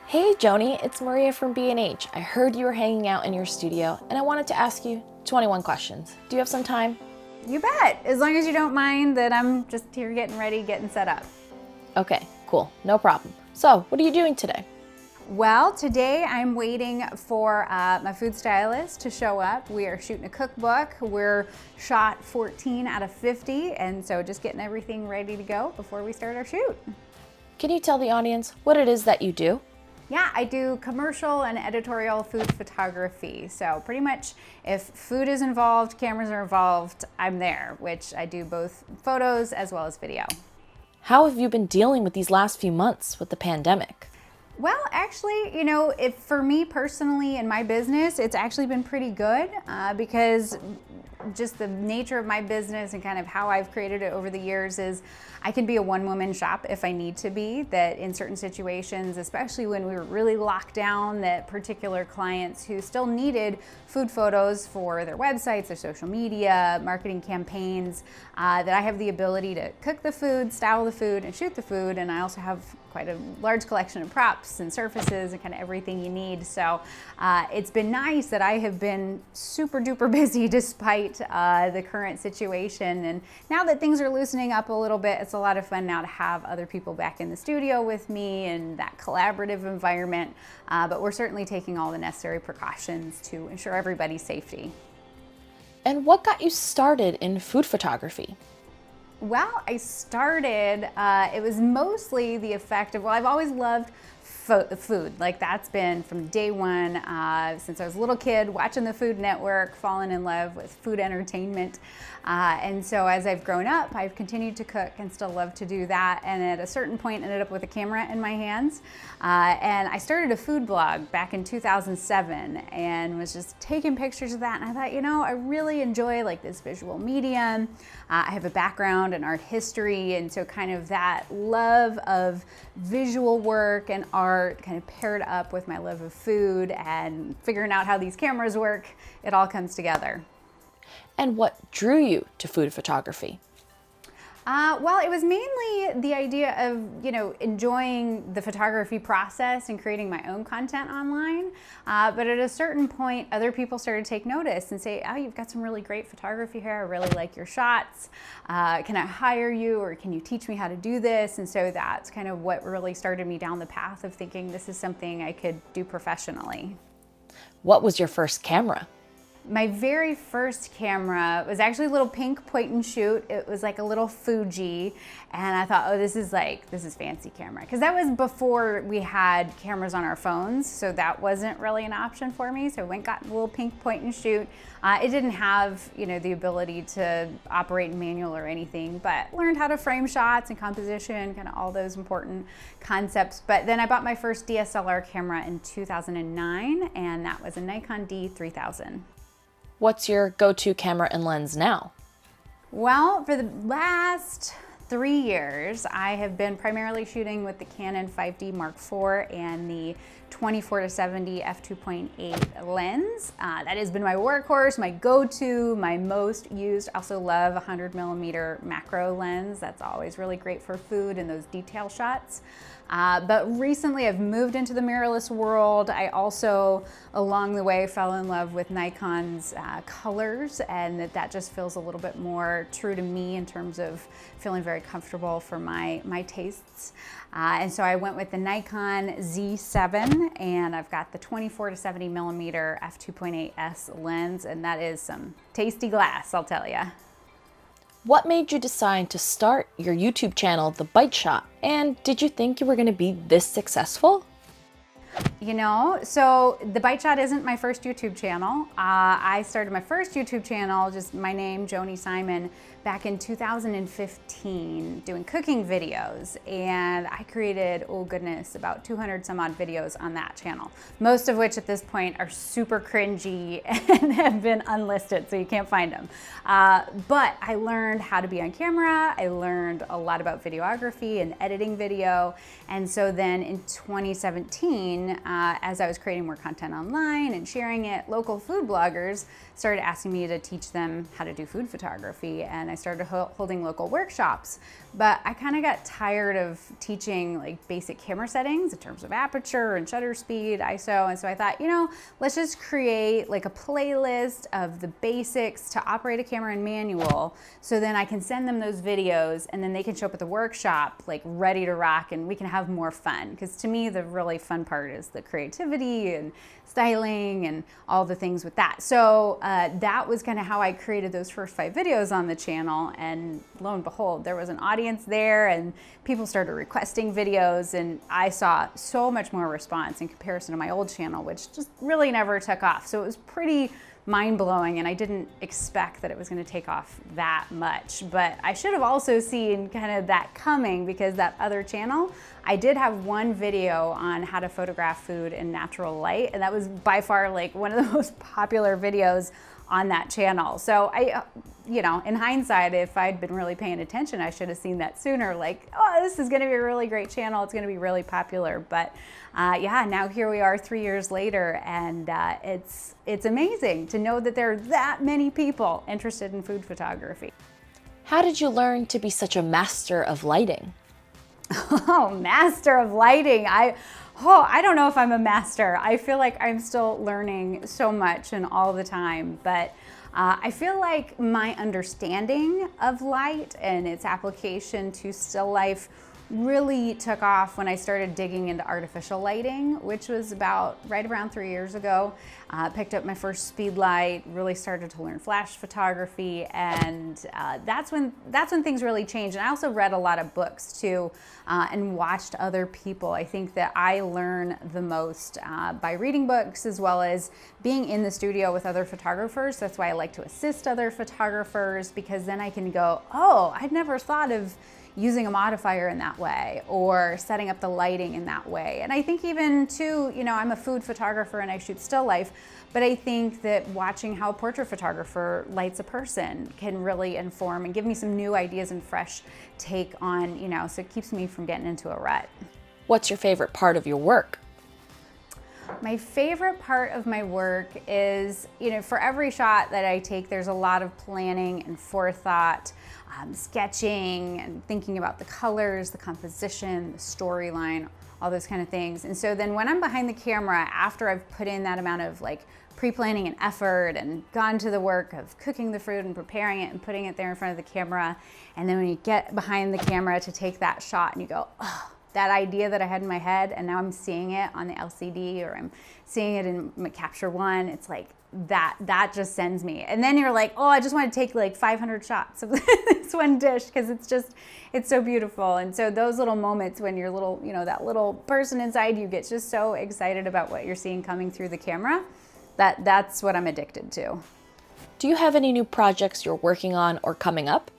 Hey Joni, it's Maria from B&H. I heard you were hanging out in your studio and I wanted to ask you 21 questions. Do you have some time? You bet, as long as you don't mind that I'm just here getting ready, getting set up. Okay, cool, no problem. So, what are you doing today? Well, today I'm waiting for my food stylist to show up. We are shooting a cookbook. We're shot 14 out of 50, and so just getting everything ready to go before we start our shoot. Can you tell the audience what it is that you do? Yeah, I do commercial and editorial food photography. So pretty much if food is involved, cameras are involved, I'm there, which I do both photos as well as video. How have you been dealing with these last few months with the pandemic? Well, actually, if for me personally in my business, it's actually been pretty good because just the nature of my business and kind of how I've created it over the years is I can be a one-woman shop if I need to be, that in certain situations, especially when we were really locked down, that particular clients who still needed food photos for their websites, their social media, marketing campaigns, that I have the ability to cook the food, style the food, and shoot the food. And I also have quite a large collection of props and surfaces and kind of everything you need. So it's been nice that I have been super duper busy despite the current situation. And now that things are loosening up a little bit, it's a lot of fun now to have other people back in the studio with me and that collaborative environment. But we're certainly taking all the necessary precautions to ensure everybody's safety. And what got you started in food photography? Well, I started, it was mostly the effect of, I've always loved food. Like that's been from day one, since I was a little kid, watching the Food Network, falling in love with food entertainment. And so as I've grown up, I've continued to cook and still love to do that. And at a certain point, ended up with a camera in my hands. And I started a food blog back in 2007 and was just taking pictures of that. And I thought, I really enjoy like this visual medium. I have a background in art history. And so kind of that love of visual work and art kind of paired up with my love of food and figuring out how these cameras work, it all comes together. And what drew you to food photography? Well, it was mainly the idea of, enjoying the photography process and creating my own content online. But at a certain point, other people started to take notice and say, oh, you've got some really great photography here. I really like your shots. Can I hire you or can you teach me how to do this? And so that's kind of what really started me down the path of thinking this is something I could do professionally. What was your first camera? My very first camera was actually a little pink point and shoot. It was like a little Fuji. And I thought, oh, this is fancy camera. Because that was before we had cameras on our phones. So that wasn't really an option for me. So I went got a little pink point and shoot. It didn't have, the ability to operate in manual or anything, but learned how to frame shots and composition, kind of all those important concepts. But then I bought my first DSLR camera in 2009, and that was a Nikon D3000. What's your go-to camera and lens now? Well, for the last 3 years, I have been primarily shooting with the Canon 5D Mark IV and the 24-70 f2.8 lens. That has been my workhorse, my go-to, my most used. I also love a 100mm macro lens. That's always really great for food and those detail shots. But recently I've moved into the mirrorless world. I also, along the way, fell in love with Nikon's colors, and that just feels a little bit more true to me in terms of feeling very comfortable for my tastes. And so I went with the Nikon Z7, and I've got the 24-70mm f2.8s lens, and that is some tasty glass, I'll tell you. What made you decide to start your YouTube channel, The Bite Shop? And did you think you were going to be this successful? So The Bite Shot isn't my first YouTube channel. I started my first YouTube channel, just my name, Joni Simon, back in 2015 doing cooking videos. And I created, oh goodness, about 200 some odd videos on that channel. Most of which at this point are super cringy and have been unlisted, so you can't find them. But I learned how to be on camera. I learned a lot about videography and editing video. And so then in 2017, as I was creating more content online and sharing it, local food bloggers started asking me to teach them how to do food photography, and I started holding local workshops. But I kind of got tired of teaching like basic camera settings in terms of aperture and shutter speed, ISO, and so I thought, let's just create like a playlist of the basics to operate a camera in manual, so then I can send them those videos and then they can show up at the workshop like ready to rock, and we can have more fun. Because to me, the really fun part is the creativity and styling and all the things with that. So that was kind of how I created those first 5 videos on the channel, and lo and behold, there was an audience there and people started requesting videos, and I saw so much more response in comparison to my old channel, which just really never took off. So it was pretty mind-blowing, and I didn't expect that it was going to take off that much. But I should have also seen kind of that coming, because that other channel, I did have one video on how to photograph food in natural light, and that was by far like one of the most popular videos on that channel. So I, in hindsight, if I'd been really paying attention, I should have seen that sooner. Like, oh, this is going to be a really great channel. It's going to be really popular. But yeah, now here we are 3 years later, and it's amazing to know that there are that many people interested in food photography. How did you learn to be such a master of lighting? Oh, master of lighting. I don't know if I'm a master. I feel like I'm still learning so much and all the time, but I feel like my understanding of light and its application to still life really took off when I started digging into artificial lighting, which was right around 3 years ago. Picked up my first speed light, really started to learn flash photography, and that's when things really changed. And I also read a lot of books too, and watched other people. I think that I learn the most by reading books, as well as being in the studio with other photographers. That's why I like to assist other photographers, because then I can go, oh, I'd never thought of using a modifier in that way, or setting up the lighting in that way. And I think even too, I'm a food photographer and I shoot still life, but I think that watching how a portrait photographer lights a person can really inform and give me some new ideas and fresh take on, so it keeps me from getting into a rut. What's your favorite part of your work? My favorite part of my work is, for every shot that I take, there's a lot of planning and forethought, sketching and thinking about the colors, the composition, the storyline, all those kind of things. And so then when I'm behind the camera, after I've put in that amount of like pre-planning and effort and gone to the work of cooking the food and preparing it and putting it there in front of the camera, and then when you get behind the camera to take that shot and you go, oh, that idea that I had in my head, and now I'm seeing it on the LCD, or I'm seeing it in my Capture One, it's like that just sends me. And then you're like, oh, I just want to take like 500 shots of this one dish, because it's so beautiful. And so those little moments when your little, that little person inside you gets just so excited about what you're seeing coming through the camera, that's what I'm addicted to. Do you have any new projects you're working on or coming up?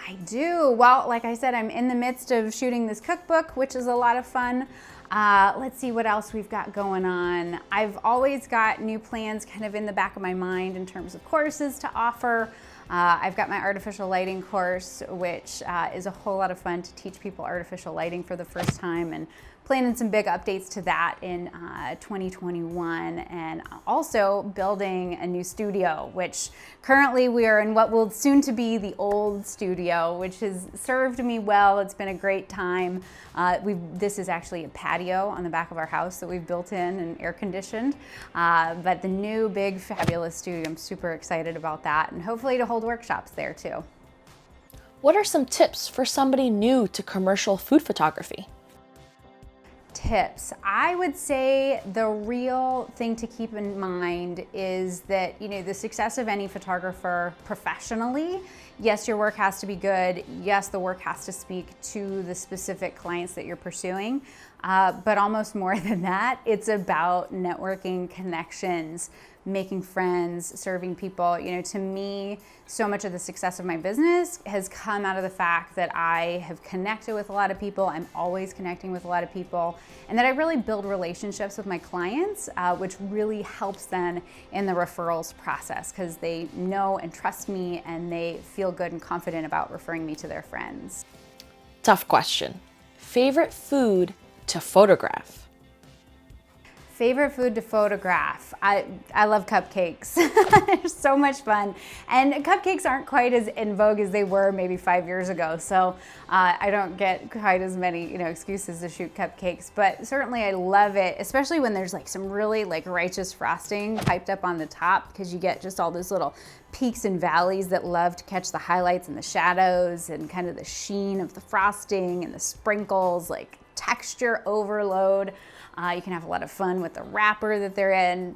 I do. Well, like I said, I'm in the midst of shooting this cookbook, which is a lot of fun. Let's see what else we've got going on. I've always got new plans kind of in the back of my mind in terms of courses to offer. I've got my artificial lighting course, which is a whole lot of fun to teach people artificial lighting for the first time, and planning some big updates to that in 2021, and also building a new studio, which currently we are in what will soon to be the old studio, which has served me well. It's been a great time. This is actually a patio on the back of our house that we've built in and air conditioned. But the new big fabulous studio, I'm super excited about that, and hopefully to hold workshops there too. What are some tips for somebody new to commercial food photography? Tips. I would say the real thing to keep in mind is that, the success of any photographer professionally, yes, your work has to be good. Yes, the work has to speak to the specific clients that you're pursuing. But almost more than that, it's about networking, connections, making friends, serving people. To me, so much of the success of my business has come out of the fact that I have connected with a lot of people. I'm always connecting with a lot of people, and that I really build relationships with my clients, which really helps them in the referrals process, because they know and trust me, and they feel good and confident about referring me to their friends. Tough question. Favorite food to photograph? Favorite food to photograph? I love cupcakes. They're so much fun. And cupcakes aren't quite as in vogue as they were maybe 5 years ago. So I don't get quite as many, excuses to shoot cupcakes. But certainly I love it, especially when there's like some really like righteous frosting piped up on the top, because you get just all those little peaks and valleys that love to catch the highlights and the shadows and kind of the sheen of the frosting and the sprinkles, like texture overload. You can have a lot of fun with the wrapper that they're in.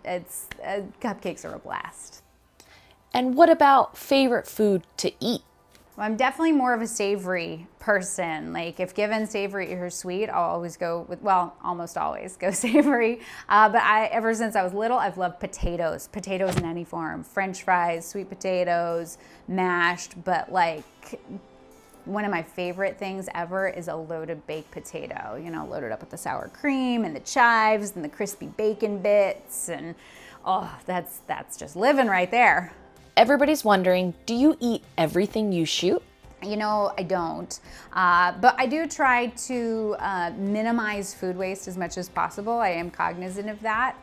Cupcakes are a blast. And what about favorite food to eat? Well, I'm definitely more of a savory person. Like if given savory or sweet, I'll always go with, well, almost always go savory. But ever since I was little, I've loved potatoes in any form. French fries, sweet potatoes, mashed, but like one of my favorite things ever is a loaded baked potato, loaded up with the sour cream and the chives and the crispy bacon bits. And that's just living right there. Everybody's wondering, do you eat everything you shoot? I don't, but I do try to minimize food waste as much as possible. I am cognizant of that.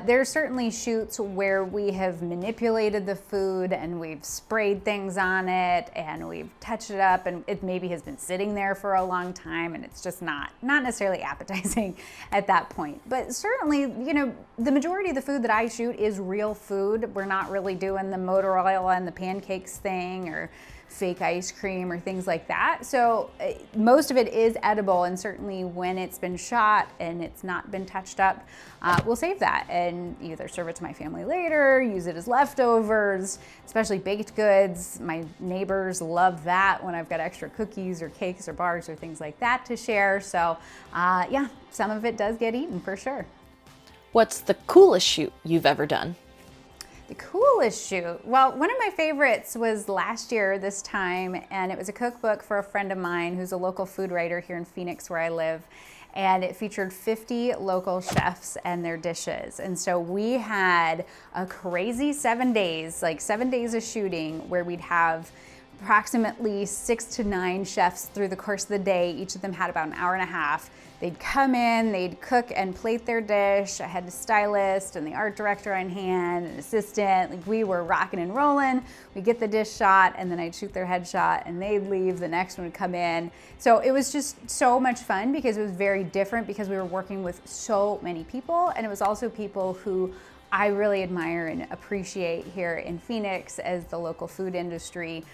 There are certainly shoots where we have manipulated the food and we've sprayed things on it and we've touched it up, and it maybe has been sitting there for a long time and it's just not necessarily appetizing at that point. But certainly, the majority of the food that I shoot is real food. We're not really doing the motor oil and the pancakes thing or fake ice cream or things like that. So most of it is edible, and certainly when it's been shot and it's not been touched up, we'll save that and either serve it to my family later, use it as leftovers, especially baked goods. My neighbors love that when I've got extra cookies or cakes or bars or things like that to share. So some of it does get eaten for sure. What's the coolest shoot you've ever done? The coolest shoot? Well, one of my favorites was last year this time, and it was a cookbook for a friend of mine who's a local food writer here in Phoenix where I live, and it featured 50 local chefs and their dishes. And so we had a crazy 7 days, like 7 days of shooting, where we'd have approximately 6 to 9 chefs through the course of the day. Each of them had about an hour and a half. They'd come in, they'd cook and plate their dish. I had a stylist and the art director on hand, an assistant. Like we were rocking and rolling. We'd get the dish shot and then I'd shoot their headshot and they'd leave, the next one would come in. So it was just so much fun because it was very different because we were working with so many people, and it was also people who I really admire and appreciate here in Phoenix as the local food industry,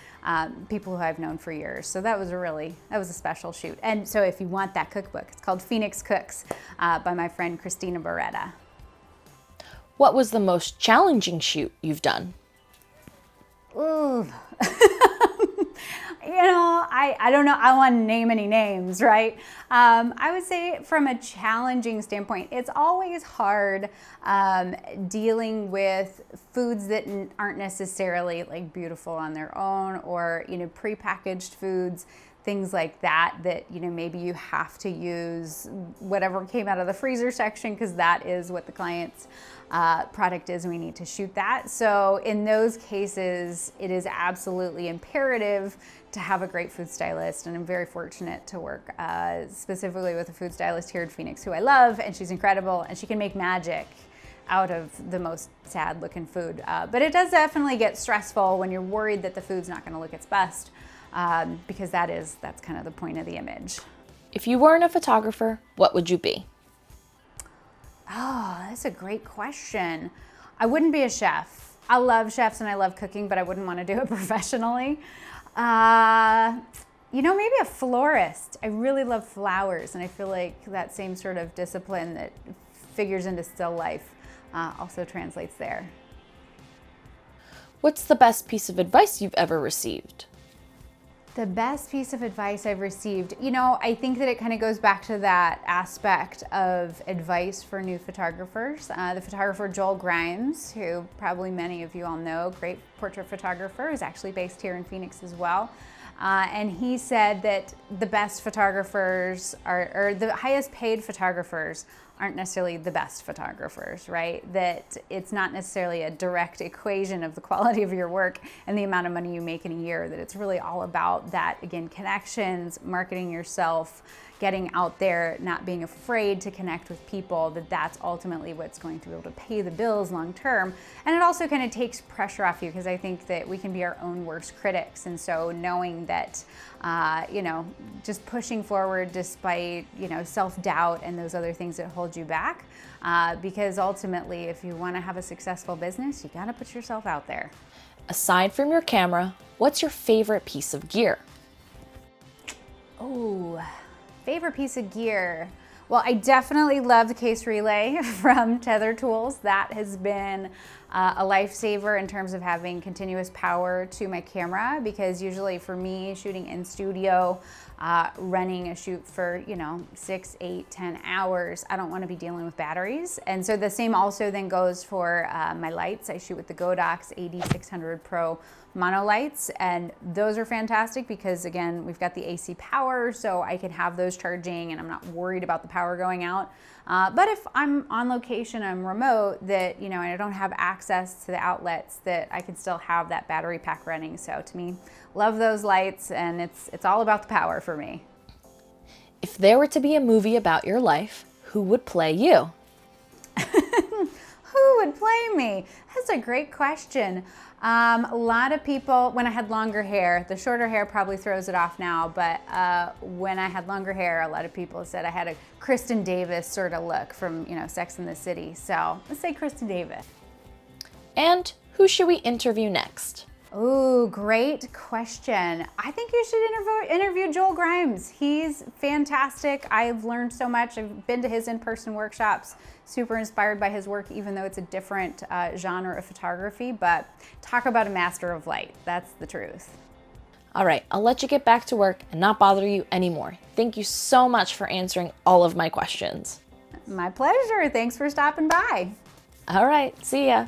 people who I've known for years. So that was a special shoot. And so if you want that cookbook, it's called Phoenix Cooks by my friend Christina Beretta. What was the most challenging shoot you've done? Ooh. I don't know. I don't want to name any names, right? I would say from a challenging standpoint, it's always hard dealing with foods that aren't necessarily like beautiful on their own, or, prepackaged foods, things like that, maybe you have to use whatever came out of the freezer section because that is what the client's product is and we need to shoot that. So in those cases, it is absolutely imperative to have a great food stylist, and I'm very fortunate to work specifically with a food stylist here in Phoenix who I love, and she's incredible and she can make magic out of the most sad looking food. But it does definitely get stressful when you're worried that the food's not gonna look its best, because that's kind of the point of the image. If you weren't a photographer, what would you be? Oh, that's a great question. I wouldn't be a chef. I love chefs and I love cooking, but I wouldn't want to do it professionally. Maybe a florist. I really love flowers, and I feel like that same sort of discipline that figures into still life also translates there. What's the best piece of advice you've ever received? The best piece of advice I've received, I think that it kind of goes back to that aspect of advice for new photographers. The photographer Joel Grimes, who probably many of you all know, great portrait photographer, is actually based here in Phoenix as well. And he said that the best photographers or the highest paid photographers aren't necessarily the best photographers, right? That it's not necessarily a direct equation of the quality of your work and the amount of money you make in a year, that it's really all about that, again, connections, marketing yourself, getting out there, not being afraid to connect with people, that's ultimately what's going to be able to pay the bills long term. And it also kind of takes pressure off you, because I think that we can be our own worst critics. And so knowing that, just pushing forward despite, self-doubt and those other things that hold you back, because ultimately, if you want to have a successful business, you got to put yourself out there. Aside from your camera, what's your favorite piece of gear? Oh, favorite piece of gear. Well, I definitely love the case relay from Tether Tools. That has been a lifesaver in terms of having continuous power to my camera, because usually for me, shooting in studio, running a shoot for 6, 8, 10 hours, I don't want to be dealing with batteries. And so the same also then goes for my lights. I shoot with the Godox AD600 Pro mono lights, and those are fantastic because, again, we've got the AC power, so I can have those charging and I'm not worried about the power going out. But if I'm on location, I'm remote, that and I don't have access to the outlets, that I can still have that battery pack running. So to me, love those lights, and it's all about the power for me. If there were to be a movie about your life, who would play you? Who would play me? That's a great question. A lot of people, when I had longer hair, the shorter hair probably throws it off now, but when I had longer hair, a lot of people said I had a Kristen Davis sort of look from, Sex and the City. So let's say Kristen Davis. And who should we interview next? Ooh, great question. I think you should interview Joel Grimes. He's fantastic. I've learned so much. I've been to his in-person workshops, super inspired by his work, even though it's a different genre of photography. But talk about a master of light. That's the truth. All right, I'll let you get back to work and not bother you anymore. Thank you so much for answering all of my questions. My pleasure. Thanks for stopping by. All right, see ya.